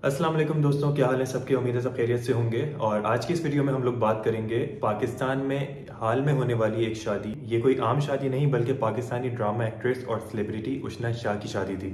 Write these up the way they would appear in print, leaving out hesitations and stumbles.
अस्सलाम वालेकुम दोस्तों, क्या हाल है सबके। उम्मीद है सब खैरियत से होंगे। और आज की इस वीडियो में हम लोग बात करेंगे पाकिस्तान में हाल में होने वाली एक शादी। ये कोई आम शादी नहीं बल्कि पाकिस्तानी ड्रामा एक्ट्रेस और सेलिब्रिटी उशना शाह की शादी थी।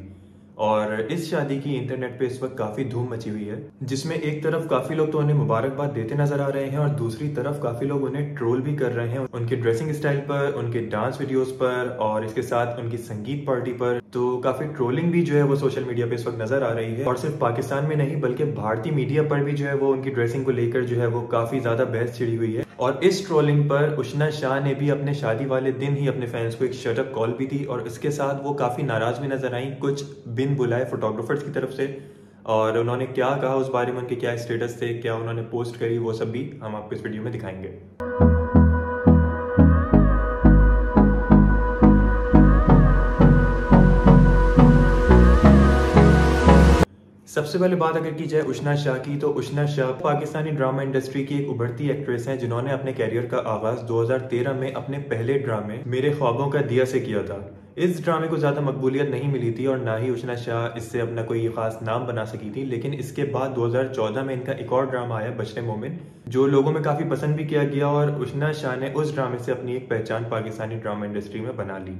और इस शादी की इंटरनेट पे इस वक्त काफी धूम मची हुई है, जिसमें एक तरफ काफी लोग तो उन्हें मुबारकबाद देते नजर आ रहे हैं और दूसरी तरफ काफी लोग उन्हें ट्रोल भी कर रहे हैं उनके ड्रेसिंग स्टाइल पर, उनके डांस वीडियोस पर और इसके साथ उनकी संगीत पार्टी पर। तो काफी ट्रोलिंग भी जो है वो सोशल मीडिया पे इस वक्त नजर आ रही है। और सिर्फ पाकिस्तान में नहीं बल्कि भारतीय मीडिया पर भी जो है वो उनकी ड्रेसिंग को लेकर जो है वो काफी ज्यादा बहस छिड़ी हुई है। और इस ट्रोलिंग पर उशना शाह ने भी अपने शादी वाले दिन ही अपने फैंस को एक शट अप कॉल भी दी और इसके साथ वो काफी नाराज भी नजर आई कुछ बिन बुलाए फोटोग्राफर्स की तरफ से। और उन्होंने क्या कहा उस बारे में, उनके क्या स्टेटस थे, क्या उन्होंने पोस्ट करी, वो सब भी हम आपको इस वीडियो में दिखाएंगे। सबसे पहले बात अगर की जाए उशना शाह की, तो उशना शाह पाकिस्तानी ड्रामा इंडस्ट्री की एक उभरती एक्ट्रेस हैं जिन्होंने अपने कैरियर का आगाज 2013 में अपने पहले ड्रामे मेरे ख्वाबों का दिया से किया था। इस ड्रामे को ज्यादा मकबूलियत नहीं मिली थी और ना ही उशना शाह इससे अपना कोई खास नाम बना सकी थी, लेकिन इसके बाद 2014 में इनका एक और ड्रामा आया बशरे मोमिन, जो लोगों में काफी पसंद भी किया गया और उशना शाह ने उस ड्रामे से अपनी एक पहचान पाकिस्तानी ड्रामा इंडस्ट्री में बना ली।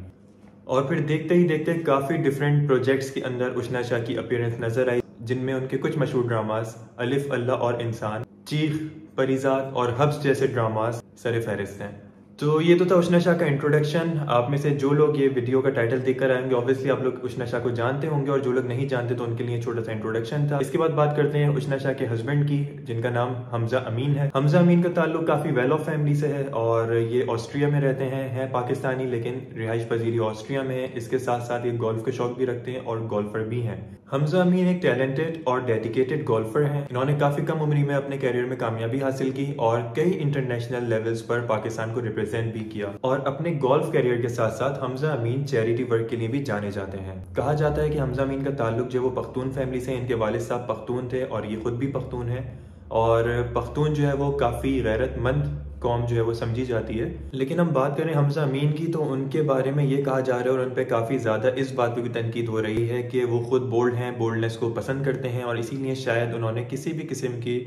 और फिर देखते ही देखते काफी डिफरेंट प्रोजेक्ट्स के अंदर उशना शाह की अपीयरेंस नजर आई, जिनमें उनके कुछ मशहूर ड्रामास अलिफ, अल्लाह और इंसान, चीख, परिजात और हब्स जैसे ड्रामास सर फहरिस्त हैं। तो ये तो था उशना शाह का इंट्रोडक्शन। आप में से जो लोग ये वीडियो का टाइटल देखकर आएंगे ऑब्वियसली आप लोग उशना शाह को जानते होंगे और जो लोग नहीं जानते तो उनके लिए छोटा सा इंट्रोडक्शन था। इसके बाद बात करते हैं उशना शाह के हस्बैंड की, जिनका नाम हमजा अमीन है। हमजा अमीन का ताल्लुक काफी वेल ऑफ फैमिली से है और ये ऑस्ट्रिया में रहते हैं पाकिस्तानी लेकिन रिहाइश पजीरी ऑस्ट्रिया में है। इसके साथ साथ ये गोल्फ के शौक भी रखते हैं और गोल्फर भी हैं। हमजा अमीन एक टैलेंटेड और डेडिकेटेड गोल्फर हैं। इन्होंने काफी कम उम्र में अपने करियर में कामयाबी हासिल की और कई इंटरनेशनल लेवल्स पर पाकिस्तान को रिप्रेजेंट भी किया। और अपने गोल्फ करियर के साथ साथ हमजा अमीन चैरिटी वर्क के लिए भी जाने जाते हैं। कहा जाता है कि हमजा अमीन का ताल्लुक जो वो पख्तून फैमिली से, इनके वालिद साहब पख्तून थे और ये खुद भी पख्तून है। और पख्तून जो है वो काफी गैरतमंद कौम जो है वो समझी जाती है। लेकिन हम बात करें हमजा अमीन की तो उनके बारे में ये कहा जा रहा है और उन पे काफी ज्यादा इस बात पे भी तनकीद हो रही है कि वो खुद बोल्ड हैं, बोल्डनेस को पसंद करते हैं और इसीलिए शायद उन्होंने किसी भी किस्म की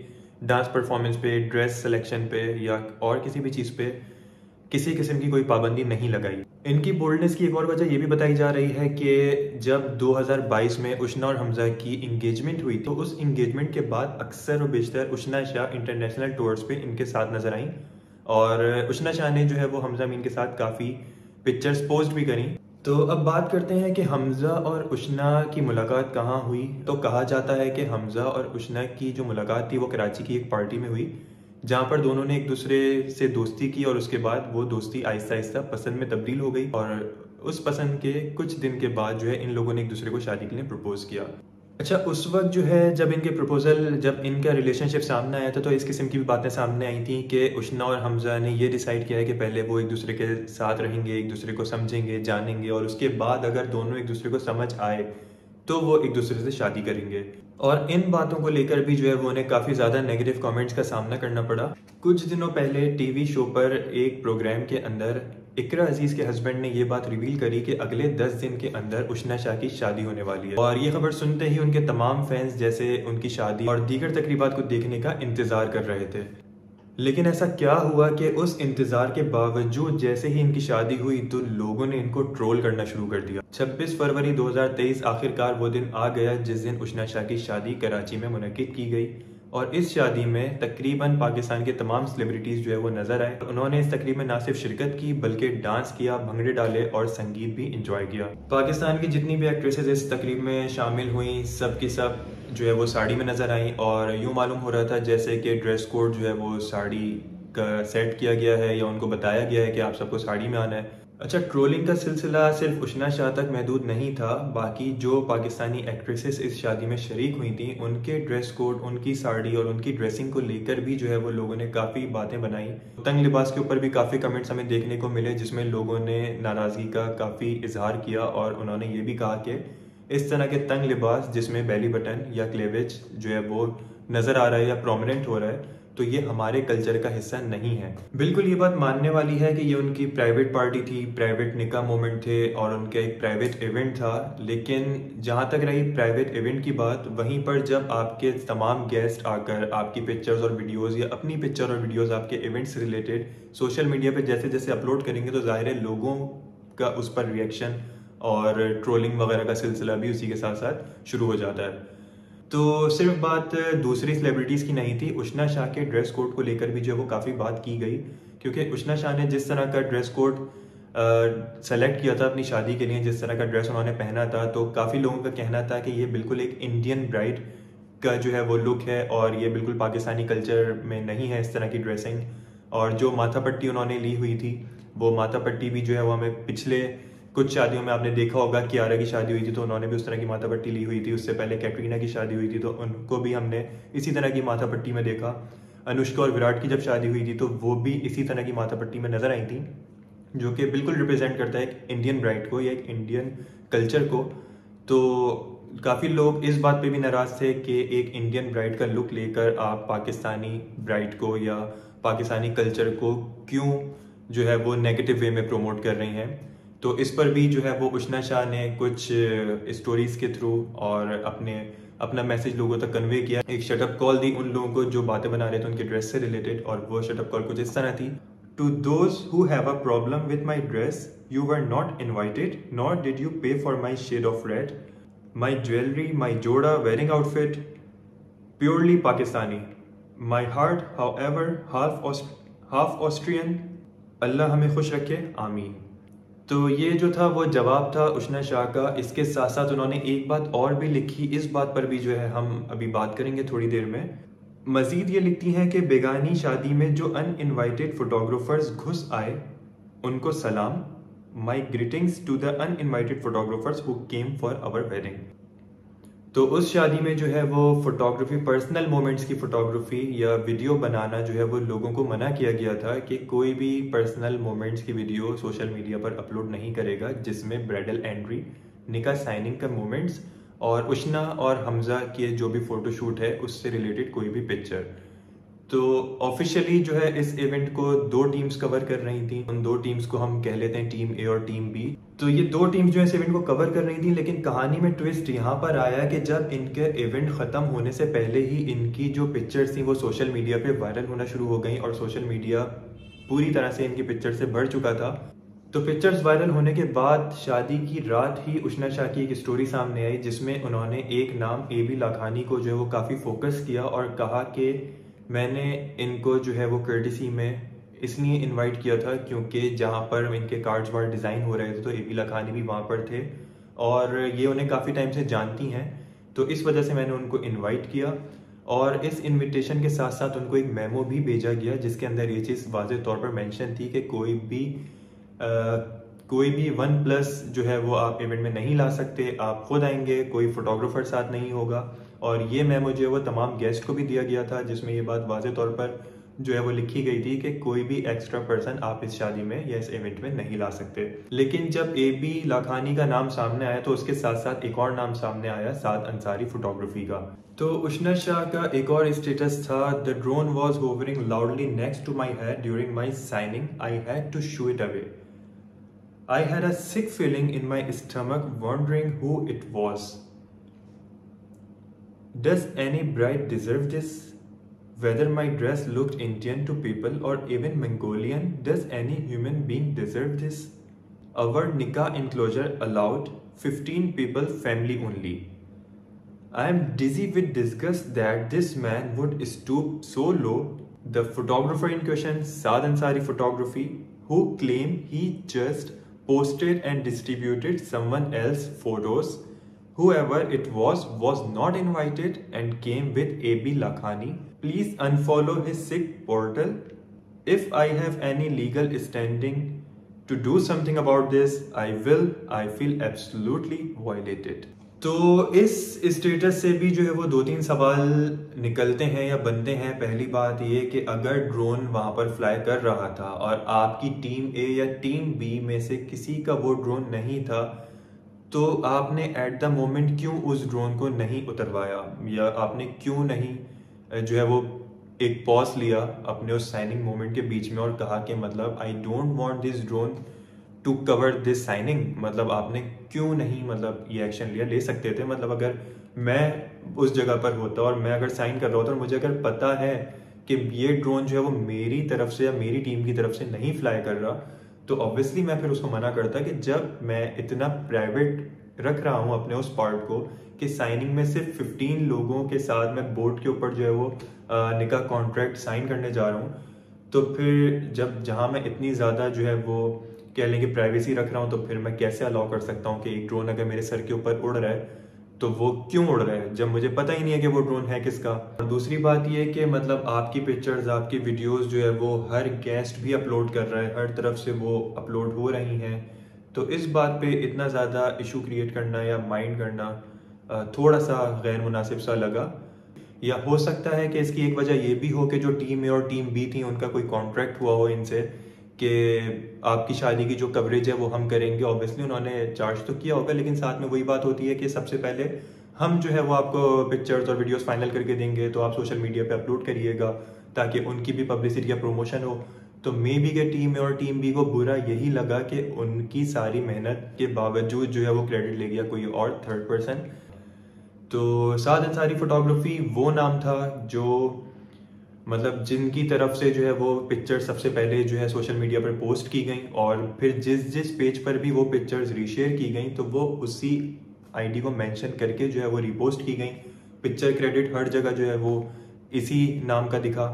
डांस परफॉर्मेंस पे, ड्रेस सिलेक्शन पे या और किसी भी चीज पे किसी किस्म की कोई पाबंदी नहीं लगाई। इनकी बोल्डनेस की एक और वजह यह भी बताई जा रही है कि जब 2022 में उशना और हमजा की इंगेजमेंट हुई तो उस इंगेजमेंट के बाद अक्सर और बेशतर उशना शाह इंटरनेशनल टूर्स पे इनके साथ नजर आई और उशना शाह ने जो है वो हमजा अमीन के साथ काफी पिक्चर्स पोस्ट भी करी। तो अब बात करते हैं कि हमजा और उशना की मुलाकात कहाँ हुई। तो कहा जाता है कि हमजा और उशना की जो मुलाकात थी वो कराची की एक पार्टी में हुई, जहाँ पर दोनों ने एक दूसरे से दोस्ती की और उसके बाद वो दोस्ती आहिस्ता आहिस्ता पसंद में तब्दील हो गई और उस पसंद के कुछ दिन के बाद जो है इन लोगों ने एक दूसरे को शादी के लिए प्रपोज किया। अच्छा, उस वक्त जो है जब इनका रिलेशनशिप सामने आया था तो इस किस्म की भी बातें सामने आई थी कि उशना और हमजा ने ये डिसाइड किया है कि पहले वो एक दूसरे के साथ रहेंगे, एक दूसरे को समझेंगे, जानेंगे और उसके बाद अगर दोनों एक दूसरे को समझ आए तो वो एक दूसरे से शादी करेंगे। और इन बातों को लेकर भी जो है वो उन्हें काफी ज्यादा नेगेटिव कमेंट्स का सामना करना पड़ा। कुछ दिनों पहले टीवी शो पर एक प्रोग्राम के अंदर इकरा अजीज के हस्बैंड ने ये बात रिवील करी कि अगले 10 दिन के अंदर उशना शाह की शादी होने वाली है और ये खबर सुनते ही उनके तमाम फैंस जैसे उनकी शादी और दीगर तकरीबात को देखने का इंतजार कर रहे थे। लेकिन ऐसा क्या हुआ कि उस इंतजार के बावजूद जैसे ही इनकी शादी हुई तो लोगों ने इनको ट्रोल करना शुरू कर दिया। 26 फरवरी 2023 आखिरकार वो दिन आ गया जिस दिन उशना शाह की शादी कराची में मुनक्किद की गई और इस शादी में तकरीबन पाकिस्तान के तमाम सेलिब्रिटीज जो है वो नजर आए। उन्होंने इस तकरीब में ना सिर्फ शिरकत की बल्कि डांस किया, भंगड़े डाले और संगीत भी इंजॉय किया। पाकिस्तान की जितनी भी एक्ट्रेसेस इस तकरीब में शामिल हुई सब की सब जो है वो साड़ी में नजर आई और यूं मालूम हो रहा था जैसे कि ड्रेस कोड जो है वो साड़ी का सेट किया गया है या उनको बताया गया है कि आप सबको साड़ी में आना है। अच्छा, ट्रोलिंग का सिलसिला सिर्फ उशना शाह तक महदूद नहीं था, बाकी जो पाकिस्तानी एक्ट्रेसेस इस शादी में शरीक हुई थी उनके ड्रेस कोड, उनकी साड़ी और उनकी ड्रेसिंग को लेकर भी जो है वो लोगों ने काफ़ी बातें बनाई। तंग लिबास के ऊपर भी काफ़ी कमेंट्स हमें देखने को मिले जिसमें लोगों ने नाराज़गी का काफ़ी इजहार किया और उन्होंने ये भी कहा कि इस तरह के तंग लिबास जिसमें बेली बटन या क्लेवेज जो है वो नज़र आ रहा है या प्रोमिनेंट हो रहा है तो ये हमारे कल्चर का हिस्सा नहीं है। बिल्कुल ये बात मानने वाली है कि ये उनकी प्राइवेट पार्टी थी, प्राइवेट निकाह मोमेंट थे और उनका एक प्राइवेट इवेंट था, लेकिन जहाँ तक रही प्राइवेट इवेंट की बात, वहीं पर जब आपके तमाम गेस्ट आकर आपकी पिक्चर्स और वीडियोज़ या अपनी पिक्चर और वीडियोज़ आपके इवेंट से रिलेटेड सोशल मीडिया पर जैसे जैसे अपलोड करेंगे तो ज़ाहिर है लोगों का उस पर रिएक्शन और ट्रोलिंग वगैरह का सिलसिला भी उसी के साथ साथ शुरू हो जाता है। तो सिर्फ बात दूसरी सेलिब्रिटीज़ की नहीं थी, उष्णा शाह के ड्रेस कोड को लेकर भी जो है वो काफ़ी बात की गई, क्योंकि उष्णा शाह ने जिस तरह का ड्रेस कोड सेलेक्ट किया था अपनी शादी के लिए, जिस तरह का ड्रेस उन्होंने पहना था, तो काफ़ी लोगों का कहना था कि ये बिल्कुल एक इंडियन ब्राइड का जो है वो लुक है और ये बिल्कुल पाकिस्तानी कल्चर में नहीं है इस तरह की ड्रेसिंग। और जो माथा पट्टी उन्होंने ली हुई थी, वो माथा पट्टी भी जो है वो हमें पिछले कुछ शादियों में आपने देखा होगा, कियारा की शादी हुई थी तो उन्होंने भी उस तरह की माथा पट्टी ली हुई थी, उससे पहले कैटरीना की शादी हुई थी तो उनको भी हमने इसी तरह की माथा पट्टी में देखा। अनुष्का और विराट की जब शादी हुई थी तो वो भी इसी तरह की माथा पट्टी में नजर आई थी, जो कि बिल्कुल रिप्रेजेंट करता है एक इंडियन ब्राइड को या एक इंडियन कल्चर को। तो काफ़ी लोग इस बात पे भी नाराज़ थे कि एक इंडियन ब्राइड का लुक लेकर आप पाकिस्तानी ब्राइड को या पाकिस्तानी कल्चर को क्यों जो है वो नेगेटिव वे में प्रमोट कर रही हैं। तो इस पर भी जो है वो उष्णा शाह ने कुछ स्टोरीज़ के थ्रू और अपना मैसेज लोगों तक कन्वे किया। एक शटअप कॉल दी उन लोगों को जो बातें बना रहे थे उनके ड्रेस से रिलेटेड, और वो शटअप कॉल कुछ इस तरह थी: to those who have a problem with my dress, you were not invited, nor did you pay for my shade of red, my jewellery, my जोड़ा wearing outfit, purely Pakistani, my heart however half Austrian, Allah हमें खुश रखे, आमीन। तो ये जो था वो जवाब था उष्णा शाह का। इसके साथ साथ उन्होंने एक बात और भी लिखी, इस बात पर भी जो है हम अभी बात करेंगे थोड़ी देर में। मजीद ये लिखती हैं कि बेगानी शादी में जो अनइनवाइटेड फोटोग्राफर्स घुस आए उनको सलाम, my greetings to the uninvited photographers who came for our wedding. तो उस शादी में जो है वो फोटोग्राफी, पर्सनल मोमेंट्स की फोटोग्राफी या वीडियो बनाना जो है वो लोगों को मना किया गया था कि कोई भी पर्सनल मोमेंट्स की वीडियो सोशल मीडिया पर अपलोड नहीं करेगा जिसमें ब्राइडल एंट्री, निकाह साइनिंग का मोमेंट्स और उष्णा और हमजा के जो भी फोटोशूट है उससे रिलेटेड कोई भी पिक्चर। तो ऑफिशियली जो है इस इवेंट को दो टीम्स कवर कर रही थी। उन दो टीम्स को हम कह लेते हैं टीम ए और टीम बी। तो ये दो टीम्स जो है इस इवेंट को कवर कर रही थी, लेकिन कहानी में ट्विस्ट यहाँ पर आया कि जब इनके इवेंट खत्म होने से पहले ही इनकी जो पिक्चर्स थी वो सोशल मीडिया पे वायरल होना शुरू हो गई और सोशल मीडिया पूरी तरह से इनकी पिक्चर से भर चुका था। तो पिक्चर्स वायरल होने के बाद शादी की रात ही उष्णा शाह की एक स्टोरी सामने आई जिसमें उन्होंने एक नाम एबी लाखानी को जो है वो काफ़ी फोकस किया और कहा कि मैंने इनको जो है वो कर्टिसी में इसलिए इनवाइट किया था क्योंकि जहाँ पर इनके कार्ड्स वार्ड डिज़ाइन हो रहे थे तो एबी लाखानी भी वहाँ पर थे और ये उन्हें काफ़ी टाइम से जानती हैं, तो इस वजह से मैंने उनको इनवाइट किया। और इस इनविटेशन के साथ साथ उनको एक मेमो भी भेजा गया जिसके अंदर ये चीज़ वाज़ेह तौर पर मेंशन थी कि कोई भी वन प्लस जो है वो आप इवेंट में नहीं ला सकते, आप खुद आएंगे, कोई फोटोग्राफर साथ नहीं होगा। और ये मेमो जो है वो तमाम गेस्ट को भी दिया गया था जिसमें ये बात वाज़ेह तौर पर जो है वो लिखी गई थी कि कोई भी एक्स्ट्रा पर्सन आप इस शादी में या इस इवेंट में नहीं ला सकते। लेकिन जब एबी लाखानी का नाम सामने आया तो उसके साथ साथ एक और नाम सामने आया, साद अंसारी फोटोग्राफी का। तो उष्णा शाह का एक और स्टेटस था: the drone was hovering loudly next to my head during my signing, I had to shoo it away, I had a sick feeling in my stomach wondering who it was. Does any bride deserve this? Whether my dress looked Indian to people or even Mongolian, does any human being deserve this? Our nikah enclosure allowed 15 people, family only. I am dizzy with disgust that this man would stoop so low. The photographer in question, Saad Ansari Photography, who claimed he just posted and distributed someone else's photos, whoever it was not invited and came with AB Lakhani. Please unfollow his sick portal. If I have any legal standing to do something about this, I will. I feel absolutely violated. तो इस status से भी जो है वो दो तीन सवाल निकलते हैं या बनते हैं। पहली बात ये कि अगर ड्रोन वहाँ पर फ्लाई कर रहा था और आपकी टीम ए या टीम बी में से किसी का वो ड्रोन नहीं था, तो आपने एट द मोमेंट क्यों उस ड्रोन को नहीं उतरवाया या आपने क्यों नहीं जो है वो एक पॉज लिया अपने उस साइनिंग मोमेंट के बीच में और कहा कि मतलब I don't want this drone to cover this signing. मतलब आपने क्यों नहीं मतलब ये एक्शन लिया? ले सकते थे। मतलब अगर मैं उस जगह पर होता और मैं अगर साइन कर रहा होता और मुझे अगर पता है कि ये ड्रोन जो है वो मेरी तरफ से या मेरी टीम की तरफ से नहीं फ्लाई कर रहा, तो ऑब्वियसली मैं फिर उसको मना करता कि जब मैं इतना प्राइवेट रख रहा हूँ अपने उस पार्ट को कि साइनिंग में सिर्फ 15 लोगों के साथ मैं बोर्ड के ऊपर जो है वो निकाह कॉन्ट्रैक्ट साइन करने जा रहा हूँ, तो फिर जब जहाँ मैं इतनी ज़्यादा जो है वो कह लें कि प्राइवेसी रख रहा हूँ, तो फिर मैं कैसे अलाउ कर सकता हूँ कि एक ड्रोन अगर मेरे सर के ऊपर उड़ रहा है तो वो क्यों उड़ रहा है जब मुझे पता ही नहीं है कि वो ड्रोन है किसका। और दूसरी बात ये है कि मतलब आपकी पिक्चर्स, आपकी वीडियोस जो है वो हर गेस्ट भी अपलोड कर रहा है, हर तरफ से वो अपलोड हो रही हैं, तो इस बात पे इतना ज़्यादा इशू क्रिएट करना या माइंड करना थोड़ा सा गैर मुनासिब सा लगा। या हो सकता है कि इसकी एक वजह ये भी हो कि जो टीम ए और टीम बी थी उनका कोई कॉन्ट्रैक्ट हुआ हो इनसे कि आपकी शादी की जो कवरेज है वो हम करेंगे। ऑब्वियसली उन्होंने चार्ज तो किया होगा, लेकिन साथ में वही बात होती है कि सबसे पहले हम जो है वो आपको पिक्चर्स और वीडियोस फाइनल करके देंगे, तो आप सोशल मीडिया पे अपलोड करिएगा ताकि उनकी भी पब्लिसिटी या प्रमोशन हो। तो मे बी के टीम ए और टीम बी को बुरा यही लगा कि उनकी सारी मेहनत के बावजूद जो है वो क्रेडिट ले गया कोई और थर्ड पर्सन। तो साद अंसारी फोटोग्राफी वो नाम था जो मतलब जिनकी तरफ से जो है वो पिक्चर सबसे पहले जो है सोशल मीडिया पर पोस्ट की गई, और फिर जिस जिस पेज पर भी वो पिक्चर्स रीशेयर की गई तो वो उसी आईडी को मेंशन करके जो है वो रीपोस्ट की गई। पिक्चर क्रेडिट हर जगह जो है वो इसी नाम का दिखा।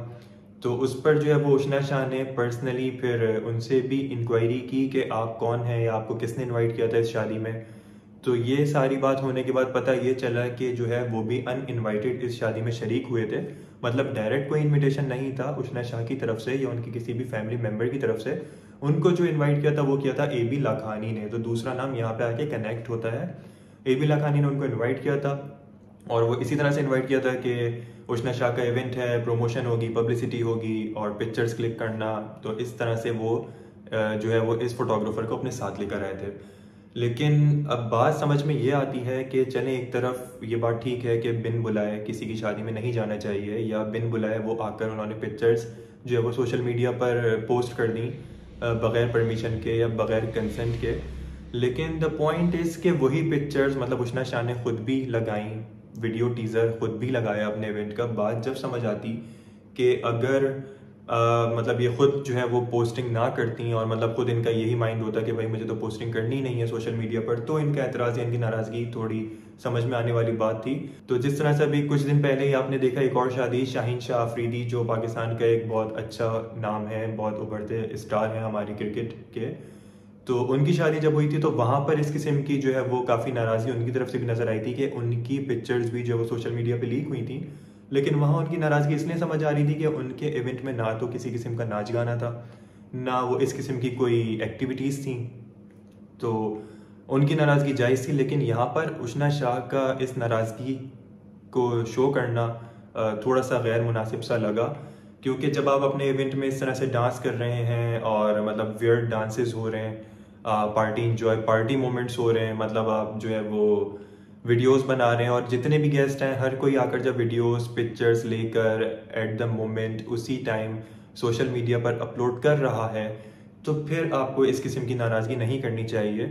तो उस पर जो है वो उशना शाह ने पर्सनली फिर उनसे भी इंक्वायरी की कि आप कौन हैं या आपको किसने इनवाइट किया था इस शादी में। तो ये सारी बात होने के बाद पता ये चला कि जो है वो भी अनइनवाइटेड इस शादी में शरीक हुए थे। मतलब डायरेक्ट कोई इनविटेशन नहीं था उशना शाह की तरफ से या उनकी किसी भी फैमिली मेंबर की तरफ से। उनको जो इनवाइट किया था वो किया था AB लाखानी ने। तो दूसरा नाम यहाँ पे आके कनेक्ट होता है। AB लाखानी ने उनको इन्वाइट किया था और वो इसी तरह से इन्वाइट किया था कि उशना शाह का इवेंट है, प्रमोशन होगी, पब्लिसिटी होगी और पिक्चर्स क्लिक करना। तो इस तरह से वो जो है वो इस फोटोग्राफर को अपने साथ लेकर आए थे। लेकिन अब बात समझ में ये आती है कि चले एक तरफ ये बात ठीक है कि बिन बुलाए किसी की शादी में नहीं जाना चाहिए, या बिन बुलाए वो आकर उन्होंने पिक्चर्स जो है वो सोशल मीडिया पर पोस्ट कर दी बगैर परमिशन के या बगैर कंसेंट के। लेकिन द पॉइंट इज़ कि वही पिक्चर्स मतलब उशना शाह ने खुद भी लगाई, वीडियो टीज़र खुद भी लगाया अपने इवेंट का। बात जब समझ आती कि अगर मतलब ये खुद जो है वो पोस्टिंग ना करती और मतलब खुद इनका यही माइंड होता कि भाई मुझे तो पोस्टिंग करनी नहीं है सोशल मीडिया पर, तो इनका एतराज़ या इनकी नाराज़गी थोड़ी समझ में आने वाली बात थी। तो जिस तरह से अभी कुछ दिन पहले ही आपने देखा एक और शादी, शाहीन शाह अफरीदी जो पाकिस्तान का एक बहुत अच्छा नाम है, बहुत उभरते स्टार हैं हमारी क्रिकेट के, तो उनकी शादी जब हुई थी तो वहाँ पर इस किस्म की जो है वो काफ़ी नाराज़गी उनकी तरफ से भी नज़र आई थी कि उनकी पिक्चर्स भी जो वो सोशल मीडिया पे लीक हुई थी। लेकिन वहाँ उनकी नाराज़गी इसलिए समझ आ रही थी कि उनके इवेंट में ना तो किसी किस्म का नाच गाना था, ना वो इस किस्म की कोई एक्टिविटीज़ थी। तो उनकी नाराज़गी जायज़ थी, लेकिन यहाँ पर उशना शाह का इस नाराज़गी को शो करना थोड़ा सा गैर मुनासिब सा लगा। क्योंकि जब आप अपने इवेंट में इस तरह से डांस कर रहे हैं और मतलब वियर्ड डांसेस हो रहे हैं, पार्टी इंजॉय, पार्टी मोमेंट्स हो रहे हैं, मतलब आप जो है वो वीडियोस बना रहे हैं और जितने भी गेस्ट हैं हर कोई आकर जब वीडियोस पिक्चर्स लेकर एट द मोमेंट उसी टाइम सोशल मीडिया पर अपलोड कर रहा है, तो फिर आपको इस किस्म की नाराज़गी नहीं करनी चाहिए।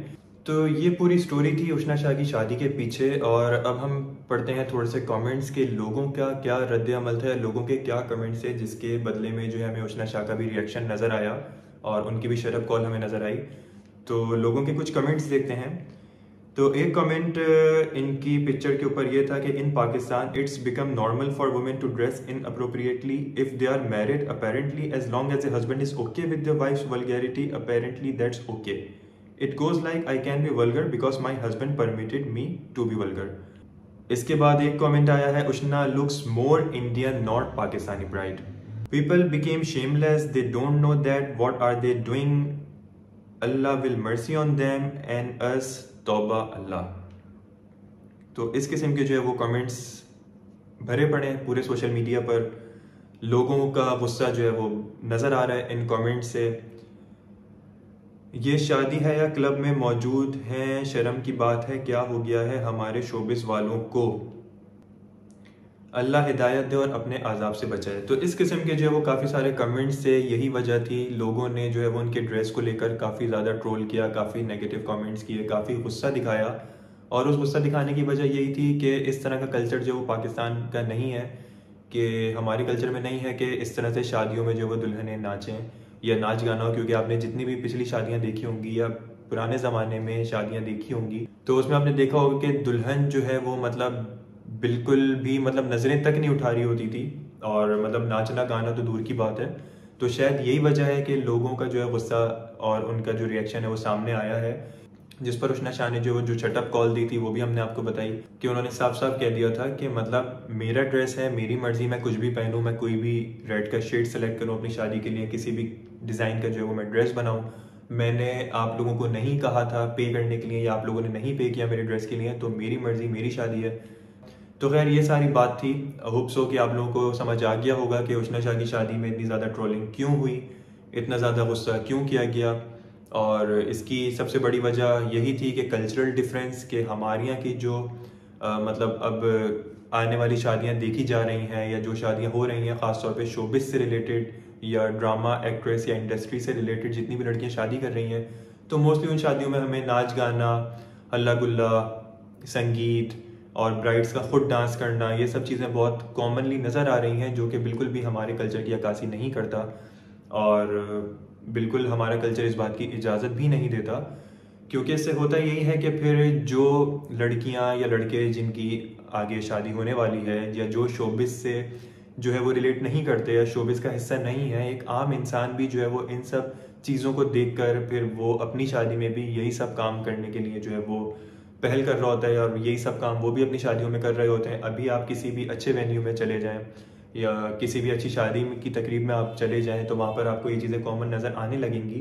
तो ये पूरी स्टोरी थी उशना शाह की शादी के पीछे। और अब हम पढ़ते हैं थोड़े से कमेंट्स के, लोगों का क्या रद्द अमल था, लोगों के क्या कमेंट्स है जिसके बदले में जो है हमें उशना शाह का भी रिएक्शन नज़र आया और उनकी भी शर्फ कॉल हमें नज़र आई। तो लोगों के कुछ कमेंट्स देखते हैं। तो एक कमेंट इनकी पिक्चर के ऊपर ये था कि in Pakistan it's become normal for women to dress inappropriately if they are married apparently as long as a husband is okay with the wife's vulgarity apparently that's okay. It goes like I can be vulgar because my husband permitted me to be vulgar. इसके बाद एक comment आया है Ushna looks more Indian not Pakistani bride. People became shameless, they don't know that what are they doing, Allah will mercy on them and us, तौबा अल्लाह। तो इस किस्म के जो है वो कमेंट्स भरे पड़े हैं पूरे सोशल मीडिया पर। लोगों का गुस्सा जो है वो नज़र आ रहा है इन कमेंट्स से। ये शादी है या क्लब में मौजूद हैं, शर्म की बात है, क्या हो गया है हमारे शोबिस वालों को। अल्लाह हिदायत दे और अपने अजाब से बचाए। तो इस किस्म के जो है वो काफ़ी सारे कमेंट्स थे, यही वजह थी। लोगों ने जो है वो उनके ड्रेस को लेकर काफ़ी ज़्यादा ट्रोल किया, काफ़ी नेगेटिव कमेंट्स किए, काफ़ी गुस्सा दिखाया। और उस गुस्सा दिखाने की वजह यही थी कि इस तरह का कल्चर जो वो पाकिस्तान का नहीं है, कि हमारे कल्चर में नहीं है कि इस तरह से शादियों में जो वो दुल्हनें नाचें या नाच गाना हो। क्योंकि आपने जितनी भी पिछली शादियाँ देखी होंगी या पुराने ज़माने में शादियाँ देखी होंगी, तो उसमें आपने देखा होगा कि दुल्हन जो है वो मतलब बिल्कुल भी मतलब नज़रें तक नहीं उठा रही होती थी, और मतलब नाचना गाना तो दूर की बात है। तो शायद यही वजह है कि लोगों का जो है गुस्सा और उनका जो रिएक्शन है वो सामने आया है। जिस पर उष्णा शाह ने जो शटअप कॉल दी थी वो भी हमने आपको बताई, कि उन्होंने साफ साफ कह दिया था कि मतलब मेरा ड्रेस है, मेरी मर्जी, मैं कुछ भी पहनूं, मैं कोई भी रेड का शेड सेलेक्ट करूं अपनी शादी के लिए, किसी भी डिज़ाइन का जो है वो मैं ड्रेस बनाऊं। मैंने आप लोगों को नहीं कहा था पे करने के लिए, या आप लोगों ने नहीं पे किया मेरे ड्रेस के लिए, तो मेरी मर्जी, मेरी शादी है। तो खैर ये सारी बात थी। होप्स हो कि आप लोगों को समझ आ गया होगा कि उष्णा शाह की शादी में इतनी ज़्यादा ट्रोलिंग क्यों हुई, इतना ज़्यादा गुस्सा क्यों किया गया। और इसकी सबसे बड़ी वजह यही थी कि कल्चरल डिफरेंस, के हमारे यहाँ की जो मतलब अब आने वाली शादियाँ देखी जा रही हैं, या जो शादियाँ हो रही हैं ख़ासतौर पे शोबिस से रिलेटेड या ड्रामा एक्ट्रेस या इंडस्ट्री से रिलेटेड जितनी भी लड़कियाँ शादी कर रही हैं, तो मोस्टली उन शादियों में हमें नाच गाना, हल्ला गुल्ला, संगीत और ब्राइड्स का खुद डांस करना, ये सब चीज़ें बहुत कॉमनली नज़र आ रही हैं, जो कि बिल्कुल भी हमारे कल्चर की अक्कासी नहीं करता, और बिल्कुल हमारा कल्चर इस बात की इजाज़त भी नहीं देता। क्योंकि इससे होता यही है कि फिर जो लड़कियां या लड़के जिनकी आगे शादी होने वाली है, या जो शोबिस से जो है वो रिलेट नहीं करते या शोबिस का हिस्सा नहीं है, एक आम इंसान भी जो है वो इन सब चीज़ों को देखकर फिर वो अपनी शादी में भी यही सब काम करने के लिए जो है वो पहल कर रहा होता है, और यही सब काम वो भी अपनी शादियों में कर रहे होते हैं। अभी आप किसी भी अच्छे वेन्यू में चले जाएं या किसी भी अच्छी शादी की तकरीब में आप चले जाएं, तो वहाँ पर आपको ये चीज़ें कॉमन नज़र आने लगेंगी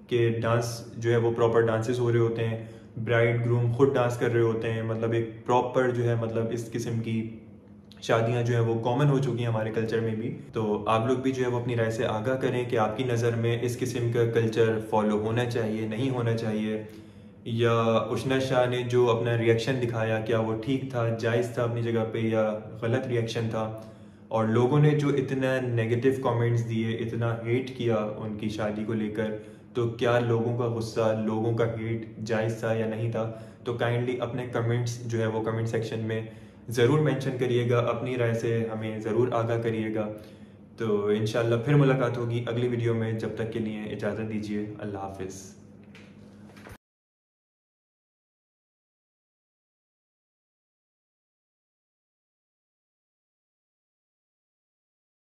कि डांस जो है वो प्रॉपर डांसेस हो रहे होते हैं, ब्राइड ग्रूम खुद डांस कर रहे होते हैं। मतलब एक प्रॉपर जो है मतलब इस किस्म की शादियां जो है वो कॉमन हो चुकी हैं हमारे कल्चर में भी। तो आप लोग भी जो है वो अपनी राय से आगाह करें कि आपकी नज़र में इस किस्म का कल्चर फॉलो होना चाहिए, नहीं होना चाहिए, या उष्णा शाह ने जो अपना रिएक्शन दिखाया क्या वो ठीक था, जायज़ था अपनी जगह पे, या गलत रिएक्शन था। और लोगों ने जो इतना नेगेटिव कमेंट्स दिए, इतना हेट किया उनकी शादी को लेकर, तो क्या लोगों का गुस्सा, लोगों का हेट जायज़ था या नहीं था। तो काइंडली अपने कमेंट्स जो है वो कमेंट सेक्शन में ज़रूर मेंशन करिएगा, अपनी राय से हमें ज़रूर आगाह करिएगा। तो इंशाल्लाह फिर मुलाकात होगी अगली वीडियो में। जब तक के लिए इजाज़त दीजिए, अल्लाह हाफिज़।